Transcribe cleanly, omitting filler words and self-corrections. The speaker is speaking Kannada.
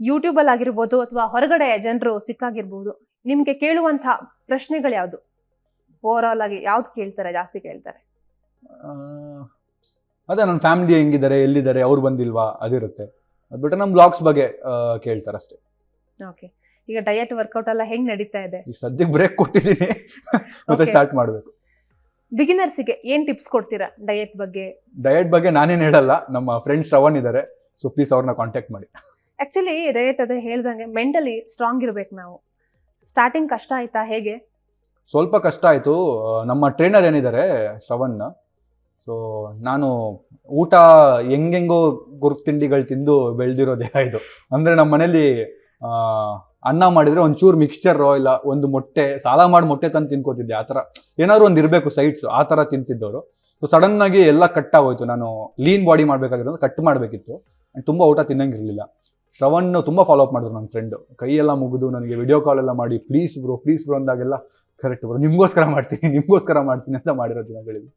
ಯೂಟ್ಯೂಬಲ್ಲಿ ಆಗಿರ್ಬೋದು ಅಥವಾ ಹೊರಗಡೆ ಜನರು ಸಿಕ್ಕಾಗಿರ್ಬೋದು, ನಿಮ್ಗೆ ಕೇಳುವಂತ ಪ್ರಶ್ನೆಗಳು ಯಾವ್ದು? ಓವರ್ ಆಲ್ ಆಗಿ ಯಾವ್ದು ಕೇಳ್ತಾರೆ, ಜಾಸ್ತಿ ಕೇಳ್ತಾರೆ? ಅದೇ ನನ್ನ ಫ್ಯಾಮಿಲಿ ಹೆಂಗಿದ್ದಾರೆ, ಎಲ್ಲಿದ್ದಾರೆ, ಅವ್ರು ಬಂದಿಲ್ವಾ, ಅದಿರುತ್ತೆ. ಅದು ಬಿಟ್ಟರೆ ನಮ್ಮ ಬ್ಲಾಗ್ಸ್ ಬಗ್ಗೆ ಕೇಳ್ತಾರೆ ಅಷ್ಟೇ. ಓಕೆ, ಈಗ ಡಯಟ್ ವರ್ಕೌಟ್ ಎಲ್ಲ ಹೆಂಗ್ ನಡೀತಾ ಇದೆ? ಈಗ ಸದ್ಯಕ್ಕೆ ಬ್ರೇಕ್ ಕೊಟ್ಟಿದ್ದೀನಿ, ಮತ್ತೆ ಸ್ಟಾರ್ಟ್ ಮಾಡಬೇಕು. ಬಿಗಿನರ್ಸಿಗೆ ಏನ್ ಟಿಪ್ಸ್ ಕೊಡ್ತೀರಾ ಡಯಟ್ ಬಗ್ಗೆ? ಡಯಟ್ ಬಗ್ಗೆ ನಾನೇನು ಹೇಳಲ್ಲ, ನಮ್ಮ ಫ್ರೆಂಡ್ ಶ್ರವಣ್ ಇದ್ದಾರೆ, ಸೊ ಪ್ಲೀಸ್ ಅವ್ರನ್ನ ಕಾಂಟ್ಯಾಕ್ಟ್ ಮಾಡಿ. ಆಕ್ಚುಲಿ ಡಯಟ್ ಅದೇ ಹೇಳ್ದಂಗೆ ಮೆಂಟಲಿ ಸ್ಟ್ರಾಂಗ್ ಇರ್ಬೇಕು ನಾವು. ಸ್ಟಾರ್ಟಿಂಗ್ ಕಷ್ಟ ಆಯ್ತಾ ಹೇಗೆ? ಸ್ವಲ್ಪ ಕಷ್ಟ ಆಯಿತು. ನಮ್ಮ ಟ್ರೈನರ್ ಏನಿದ್ದಾರೆ ಶ್ರವಣ್, ಸೊ ನಾನು ಊಟ ಹೆಂಗೆಂಗೋ ಗುರುಕ್ ತಿಂಡಿಗಳು ತಿಂದು ಬೆಳೆದಿರೋ ದೇಹ ಇದು. ಅಂದರೆ ನಮ್ಮ ಮನೇಲಿ ಅನ್ನ ಮಾಡಿದರೆ ಒಂಚೂರು ಮಿಕ್ಸ್ಚರು ಇಲ್ಲ ಒಂದು ಮೊಟ್ಟೆ, ಸಾಲ ಮಾಡಿ ಮೊಟ್ಟೆ ತಂದು ತಿನ್ಕೋತಿದ್ದೆ. ಆ ಥರ ಏನಾದ್ರು ಒಂದು ಇರಬೇಕು ಸೈಡ್ಸ್, ಆ ಥರ ತಿಂತಿದ್ದವರು. ಸೊ ಸಡನ್ನಾಗಿ ಎಲ್ಲ ಕಟ್ ಆಗೋಯ್ತು. ನಾನು ಲೀನ್ ಬಾಡಿ ಮಾಡಬೇಕಾಗಿರೋದು ಕಟ್ ಮಾಡಬೇಕಿತ್ತು, ತುಂಬ ಊಟ ತಿನ್ನಂಗಿರಲಿಲ್ಲ. ಶ್ರವಣ್ ತುಂಬ ಫಾಲೋ ಅಪ್ ಮಾಡಿದ್ರು ನನ್ನ ಫ್ರೆಂಡು, ಕೈಯೆಲ್ಲ ಮುಗಿದು ನನಗೆ ವಿಡಿಯೋ ಕಾಲ್ ಎಲ್ಲ ಮಾಡಿ ಪ್ಲೀಸ್ ಬ್ರೋ ಅಂದಾಗೆಲ್ಲ ಕರೆಕ್ಟ್ ಬ್ರೋ, ನಿಮಗೋಸ್ಕರ ಮಾಡ್ತೀನಿ ಅಂತ ಮಾಡಿರೋ ದಿನಗಳಿವೆ.